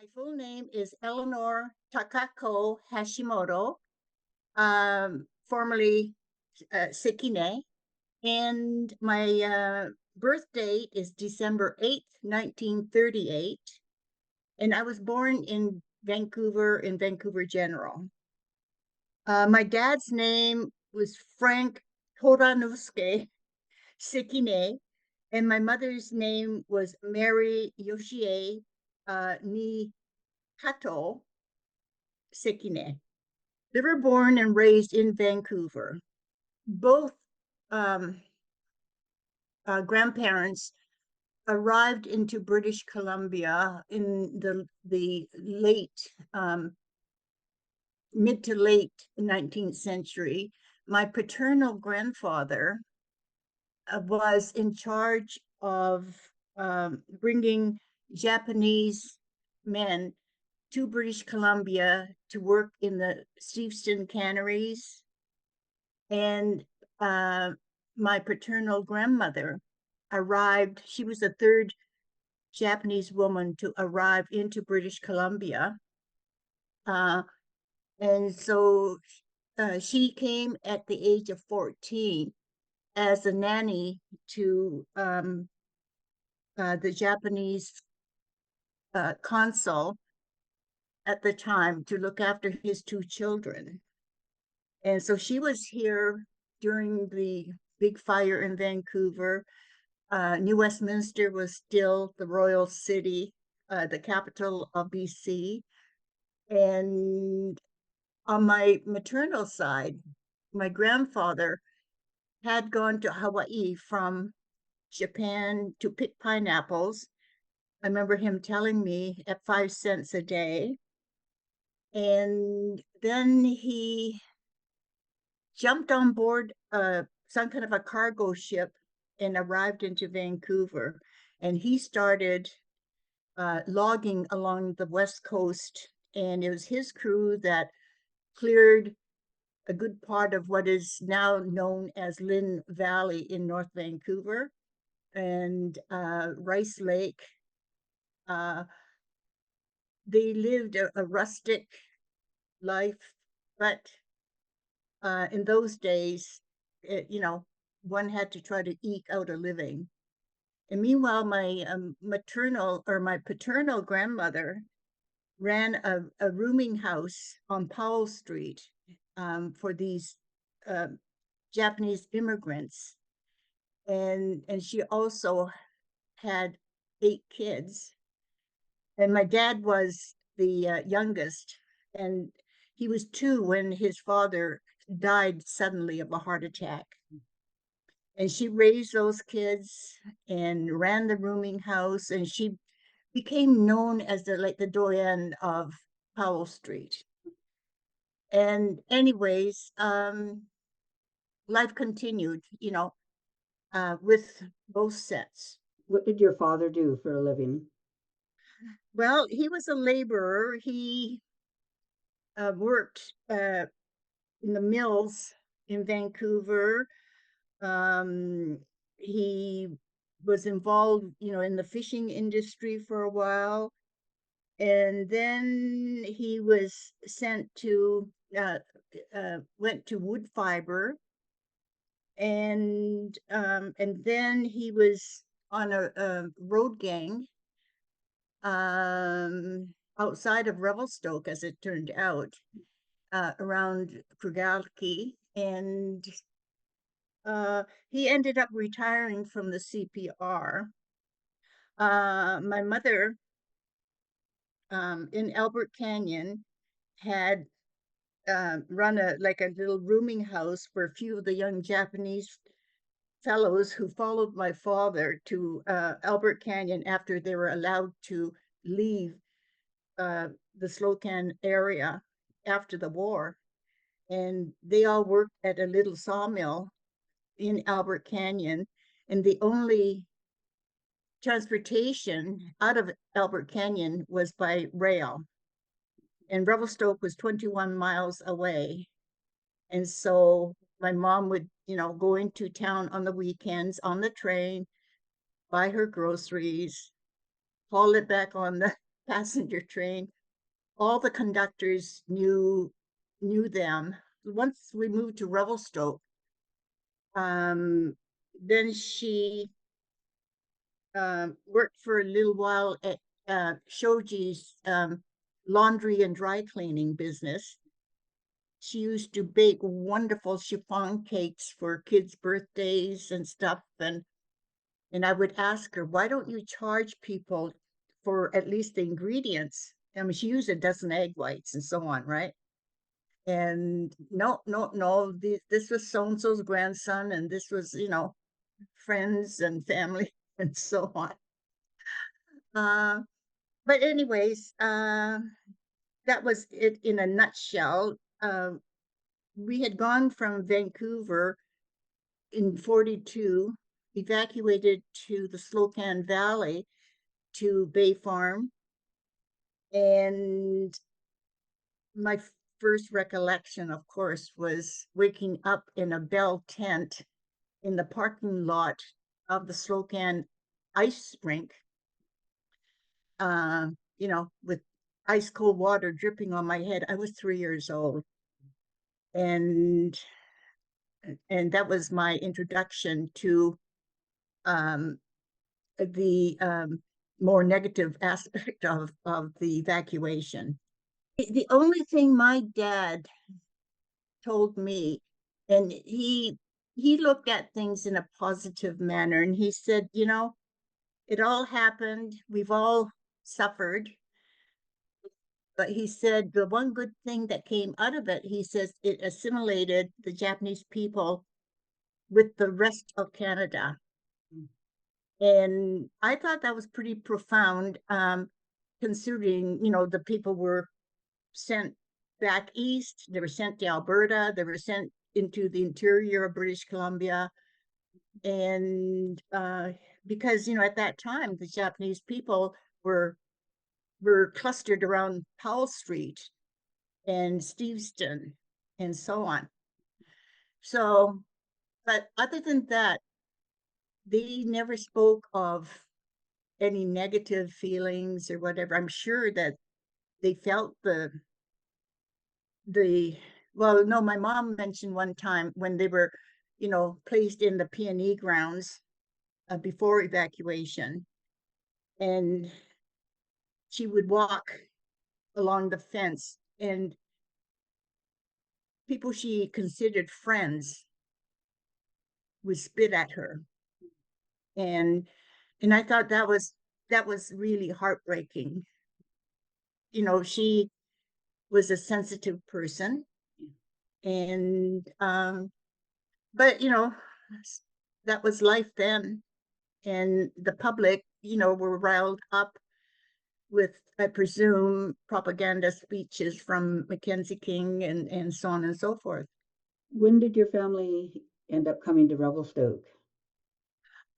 My full name is Eleanor Takako Hashimoto, formerly Sekine, and my birth date is December 8th, 1938, and I was born in Vancouver General. My dad's name was Frank Toranuske Sekine, and my mother's name was Mary Yoshie ni Kato Sekine. They were born and raised in Vancouver. Both um, grandparents arrived into British Columbia in the late mid to late 19th century. My paternal grandfather was in charge of bringing Japanese men to British Columbia to work in the Steveston canneries. And my paternal grandmother arrived, she was the third Japanese woman to arrive into British Columbia. Uh, and so she came at the age of 14 as a nanny to the Japanese consul at the time to look after his two children. And so she was here during the big fire in Vancouver. New Westminster was still the royal city, the capital of BC. And on my maternal side, my grandfather had gone to Hawaii from Japan to pick pineapples. I remember him telling me at 5 cents a day. And then he jumped on board some kind of a cargo ship and arrived into Vancouver. And he started logging along the West Coast. And it was his crew that cleared a good part of what is now known as Lynn Valley in North Vancouver and Rice Lake. They lived a rustic life, but in those days, one had to try to eke out a living. And meanwhile, my maternal or my paternal grandmother ran a rooming house on Powell Street for these uh, Japanese immigrants. And she also had 8 kids. And my dad was the youngest, and he was 2 when his father died suddenly of a heart attack. And she raised those kids and ran the rooming house, and she became known as the doyenne of Powell Street. And anyways, life continued, with both sets. What did your father do for a living? Well, he was a laborer. He worked in the mills in Vancouver. Um, he was involved, in the fishing industry for a while. And then he was sent to, went to wood fiber. And then he was on a road gang outside of Revelstoke, as it turned out, around Krugalki. And he ended up retiring from the CPR. My mother in Albert Canyon had run a little rooming house for a few of the young Japanese fellows who followed my father to Albert Canyon after they were allowed to leave the Slocan area after the war. And they all worked at a little sawmill in Albert Canyon. And the only transportation out of Albert Canyon was by rail. And Revelstoke was 21 miles away. And so my mom would, go into town on the weekends on the train, buy her groceries, haul it back on the passenger train. All the conductors knew them. Once we moved to Revelstoke, um, then she worked for a little while at Shoji's laundry and dry cleaning business. She used to bake wonderful chiffon cakes for kids' birthdays and stuff. And I would ask her, why don't you charge people for at least the ingredients? I mean, she used a dozen egg whites and so on, right? And no, no, no, this was so and so's grandson, and this was, friends and family and so on. Uh, but anyways, that was it in a nutshell. We had gone from Vancouver in 42, evacuated to the Slocan Valley to Bay Farm. And my first recollection, of course, was waking up in a bell tent in the parking lot of the Slocan ice rink, with ice cold water dripping on my head. I was 3 years old. And that was my introduction to um, the more negative aspect of the evacuation. The only thing my dad told me, and he looked at things in a positive manner, and he said, it all happened. We've all suffered. But he said the one good thing that came out of it, he says it assimilated the Japanese people with the rest of Canada. And I thought that was pretty profound, considering, the people were sent back east, they were sent to Alberta, they were sent into the interior of British Columbia. And because, at that time, the Japanese people were clustered around Powell Street and Steveston and so on. So, but other than that, they never spoke of any negative feelings or whatever. I'm sure that they felt the well, no, my mom mentioned one time when they were, placed in the P&E grounds before evacuation, and she would walk along the fence, and people she considered friends would spit at her. And I thought that was really heartbreaking. She was a sensitive person, and but that was life then. And the public, were riled up with, I presume, propaganda speeches from Mackenzie King and so on and so forth. When did your family end up coming to Revelstoke?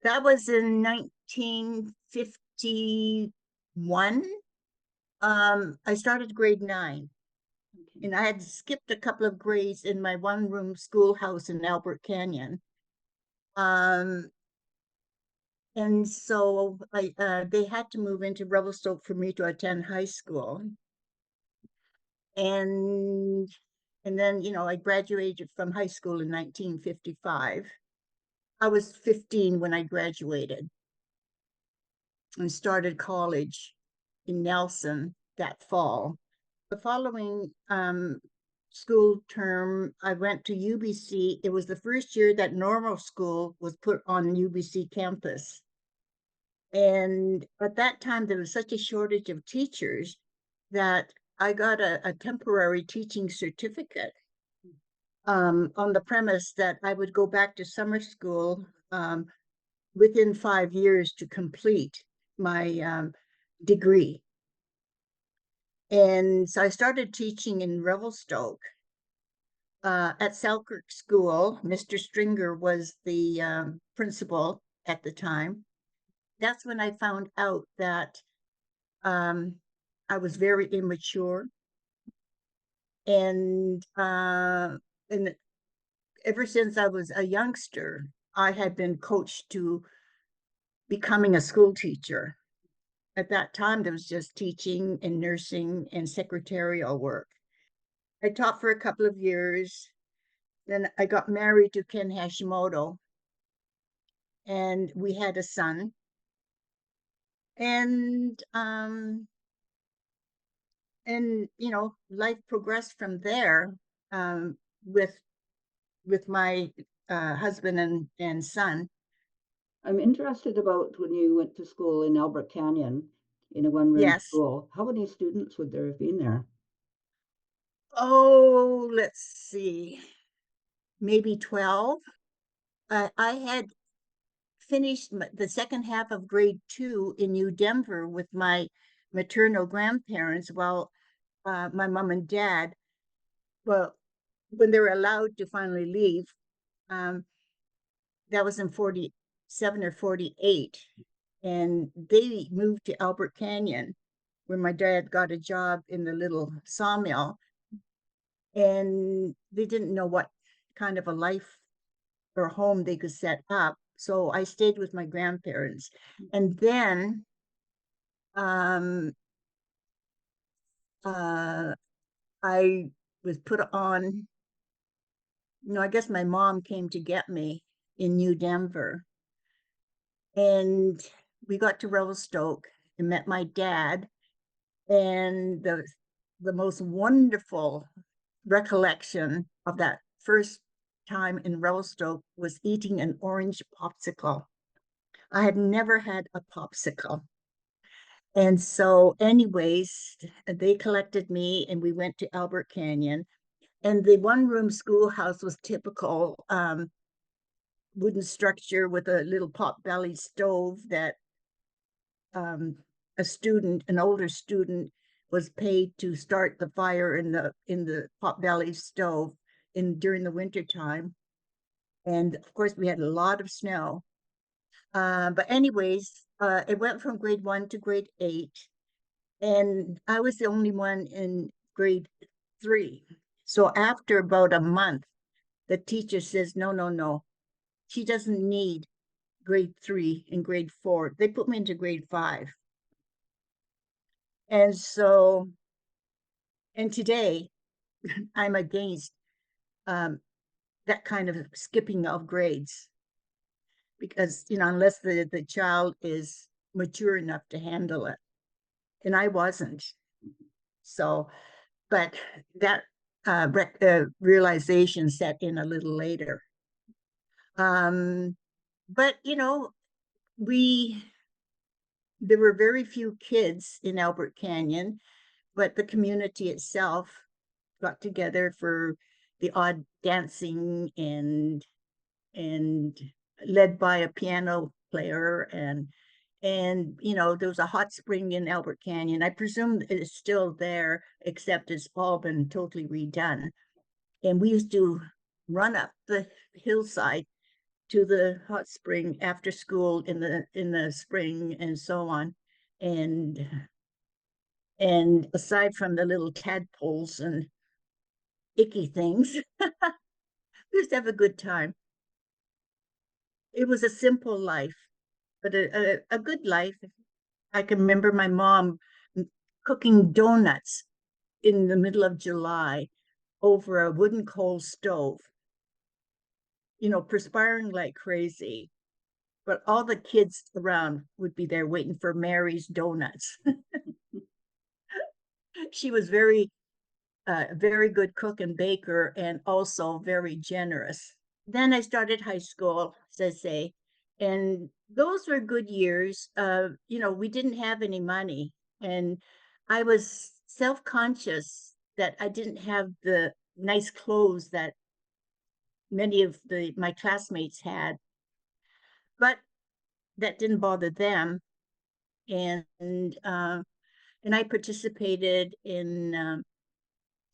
That was in 1951. I started grade 9, Okay. and I had skipped a couple of grades in my one-room schoolhouse in Albert Canyon. Um, and so they had to move into Revelstoke for me to attend high school. And then, I graduated from high school in 1955. I was 15 when I graduated and started college in Nelson that fall. The following school term, I went to UBC. It was the first year that normal school was put on UBC campus. And at that time, there was such a shortage of teachers that I got a temporary teaching certificate, on the premise that I would go back to summer school within 5 years to complete my degree. And so I started teaching in Revelstoke. At Selkirk School, Mr. Stringer was the principal at the time. That's when I found out that I was very immature, and ever since I was a youngster, I had been coached to becoming a school teacher. at that time, there was just teaching and nursing and secretarial work. I taught for a couple of years. Then I got married to Ken Hashimoto, and we had a son. And life progressed from there, um, with my husband and son. I'm interested about when you went to school in Albert Canyon in a one-room Yes. school. How many students would there have been there? Oh, let's see, maybe 12. I had finished the second half of grade two in New Denver with my maternal grandparents, while my mom and dad, well, when they were allowed to finally leave, um, that was in 47 or 48. And they moved to Albert Canyon, where my dad got a job in the little sawmill. And they didn't know what kind of a life or home they could set up. So I stayed with my grandparents. And then um, uh, I was put on, I guess my mom came to get me in New Denver. And we got to Revelstoke and met my dad. And the most wonderful recollection of that first time in Revelstoke was eating an orange popsicle. I had never had a popsicle. And so, anyways, they collected me and we went to Albert Canyon. And the one room schoolhouse was typical, wooden structure with a little pot belly stove that, um, an older student, was paid to start the fire in the pot belly stove in during the winter time. And of course, we had a lot of snow. But anyways, it went from grade one to grade eight, and I was the only one in grade three. So after about a month, the teacher says, no, no, no, she doesn't need grade three and grade four. They put me into grade five. And so, and today I'm against um, that kind of skipping of grades, because, unless the child is mature enough to handle it. And I wasn't. So, but that realization set in a little later. Um, but, we, there were very few kids in Albert Canyon, but the community itself got together for the odd dancing, and led by a piano player, and there was a hot spring in Albert Canyon. I presume it's still there, except it's all been totally redone. And we used to run up the hillside to the hot spring after school in the spring and so on. And and aside from the little tadpoles and icky things, we used to have a good time. It was a simple life, but a good life. I can remember my mom cooking donuts in the middle of July over a wooden coal stove, perspiring like crazy. But all the kids around would be there waiting for Mary's donuts. She was very good cook and baker, and also very generous. Then I started high school, as I say, and those were good years. We didn't have any money, and I was self-conscious that I didn't have the nice clothes that many of my classmates had, but that didn't bother them. And I participated in,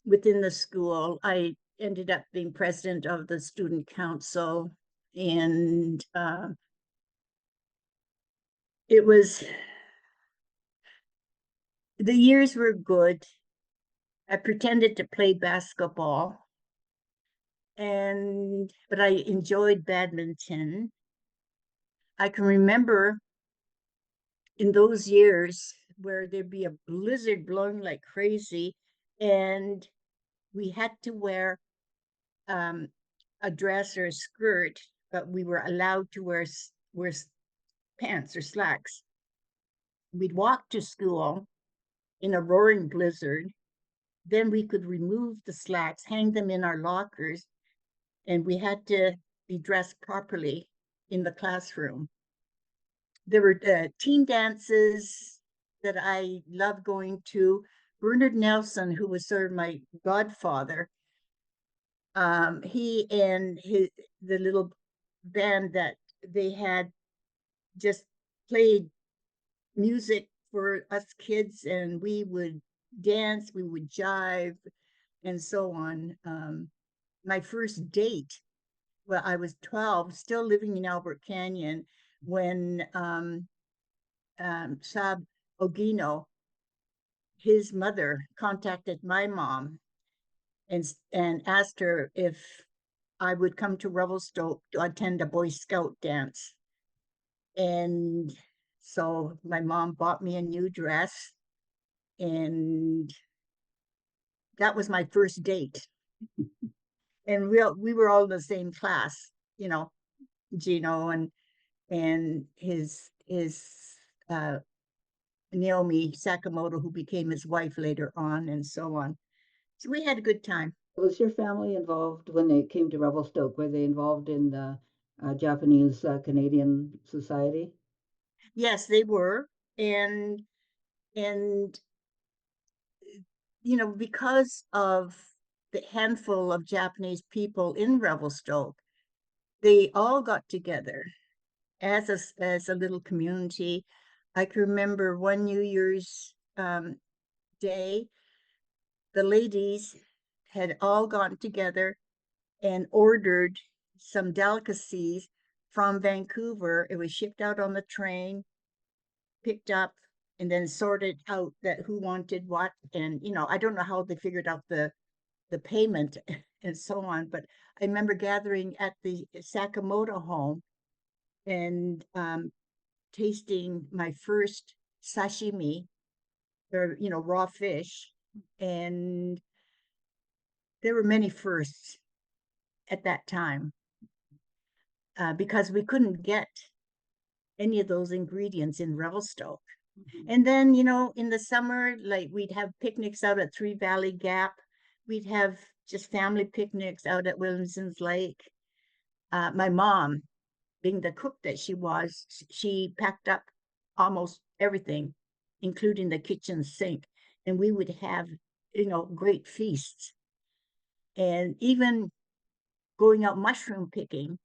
within the school. I ended up being president of the student council, and it was the years were good. I pretended to play basketball, but I enjoyed badminton. I can remember in those years where there'd be a blizzard blowing like crazy, and we had to wear um, a dress or a skirt, but we were allowed to wear pants or slacks. We'd walk to school in a roaring blizzard. Then we could remove the slacks, hang them in our lockers, and we had to be dressed properly in the classroom. There were teen dances that I loved going to. Bernard Nelson, who was sort of my godfather, he and the little band that they had just played music for us kids, and we would dance, we would jive, and so on. My first date, well, I was 12, still living in Albert Canyon, when Sab Ogino, his mother, contacted my mom and asked her if I would come to Revelstoke to attend a Boy Scout dance. And so my mom bought me a new dress, and that was my first date. And we were all in the same class, you know, Gino and his uh, Naomi Sakamoto, who became his wife later on, and so on. So we had a good time. Was your family involved when they came to Revelstoke? Were they involved in the Japanese Canadian Society? Yes, they were, and and because of the handful of Japanese people in Revelstoke, they all got together as a little community. I can remember one New Year's day, the ladies had all gotten together and ordered some delicacies from Vancouver. It was shipped out on the train, picked up, and then sorted out that who wanted what. And I don't know how they figured out the payment and so on, but I remember gathering at the Sakamoto home and tasting my first sashimi, or raw fish. And there were many firsts at that time, because we couldn't get any of those ingredients in Revelstoke. Mhm. And then, in the summer, like we'd have picnics out at Three Valley Gap. We'd have just family picnics out at Williamson's Lake. My mom, being the cook that she was, she packed up almost everything, including the kitchen sink. And we would have, great feasts. And even going out mushroom picking,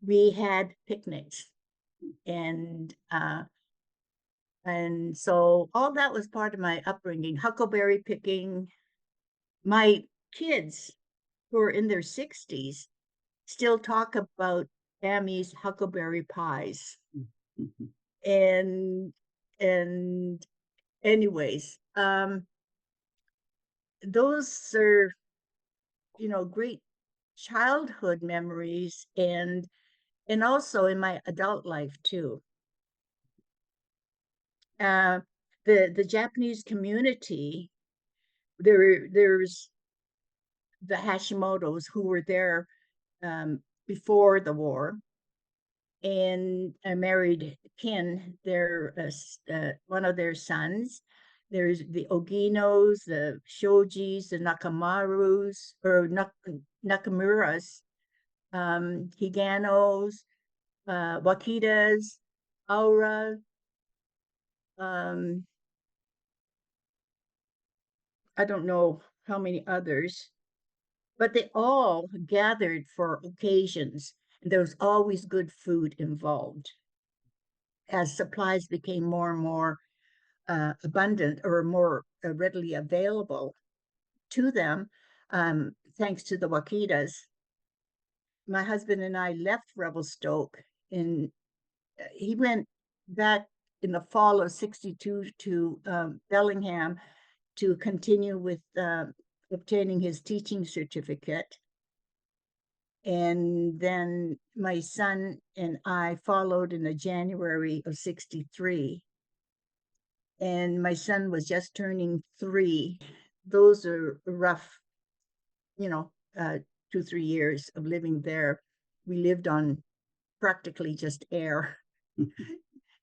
we had picnics. And so all that was part of my upbringing. Huckleberry picking. My kids, who are in their 60s, still talk about Ammy's huckleberry pies. Mhm. And and anyways, those are, great childhood memories, and also in my adult life too. Uh, the Japanese community, there's the Hashimotos who were there before the war, and I married kin, their one of their sons. There's the Oginos, the Shojis, the Nakamarus, or Nakamuras, Higanos, Wakitas, Aura, um, I don't know how many others, but they all gathered for occasions, and there was always good food involved. As supplies became more and more abundant, or more readily available to them, thanks to the Wakitas, my husband and I left Revelstoke. In He went back in the fall of '62 to Bellingham to continue with obtaining his teaching certificate. And then my son and I followed in the January of 63. And my son was just turning 3. Those are rough, you know, 2, 3 years of living there. We lived on practically just air,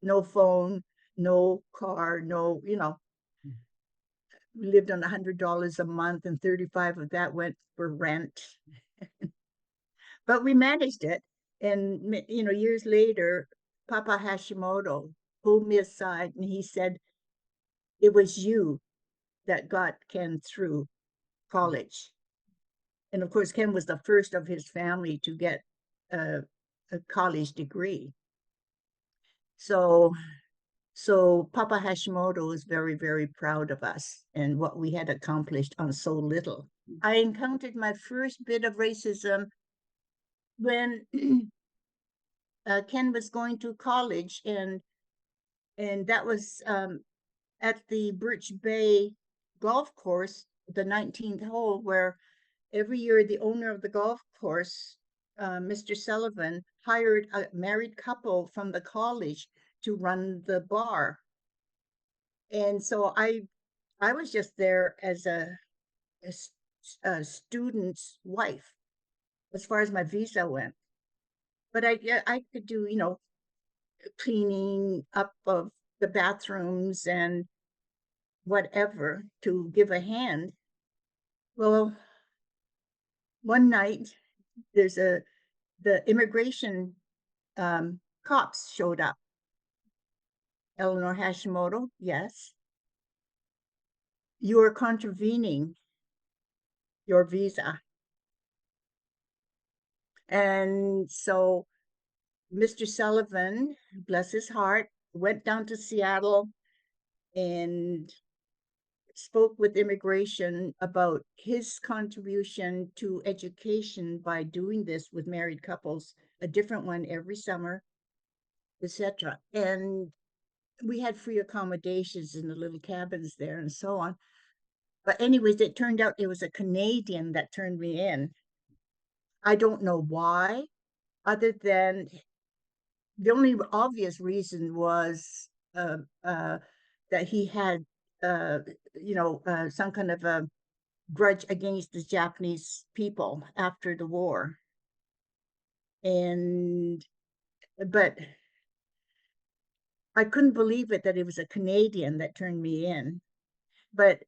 no phone, no car, no, we lived on $100 a month, and 35 of that went for rent. But we managed it. And, years later, Papa Hashimoto pulled me aside and he said, it was you that got Ken through college. And of course, Ken was the first of his family to get a, a college degree. So, so Papa Hashimoto was very, very proud of us and what we had accomplished on so little. I encountered my first bit of racism when Ken was going to college, and that was at the Birch Bay golf course, the 19th hole, where every year the owner of the golf course, Mr. Sullivan, hired a married couple from the college to run the bar. And so I was just there as a student's wife as far as my visa went. But I could do, cleaning up of the bathrooms and whatever to give a hand. Well, one night there's the immigration cops showed up. Eleanor Hashimoto, yes. You are contravening your visa. And so Mr. Sullivan, bless his heart, went down to Seattle and spoke with immigration about his contribution to education by doing this with married couples, a different one every summer, etc. And we had free accommodations in the little cabins there and so on. But anyways, it turned out it was a Canadian that turned me in. I don't know why, other than the only obvious reason was that he had, uh, some kind of a grudge against the Japanese people after the war. And, but I couldn't believe it that it was a Canadian that turned me in. But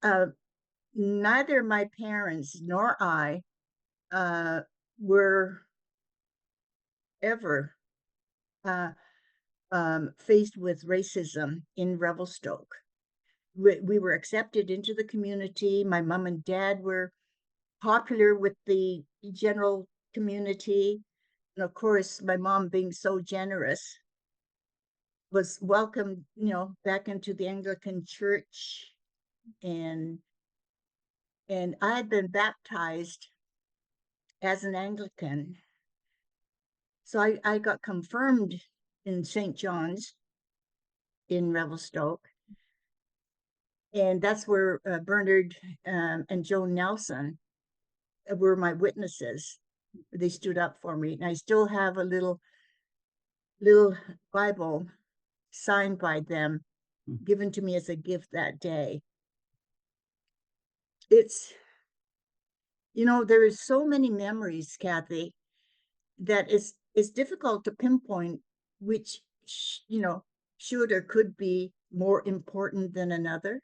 uh, neither my parents nor I uh, were ever uh, faced with racism in Revelstoke. We were accepted into the community. My mom and dad were popular with the general community. And of course, my mom, being so generous, was welcomed, back into the Anglican Church. And and I had been baptized as an Anglican. So I got confirmed in St. John's in Revelstoke. And that's where Bernard and Joe Nelson were my witnesses. They stood up for me. And I still have a little Bible signed by them, given to me as a gift that day. It's, there is so many memories, Kathy, that it's difficult to pinpoint which, should or could be more important than another.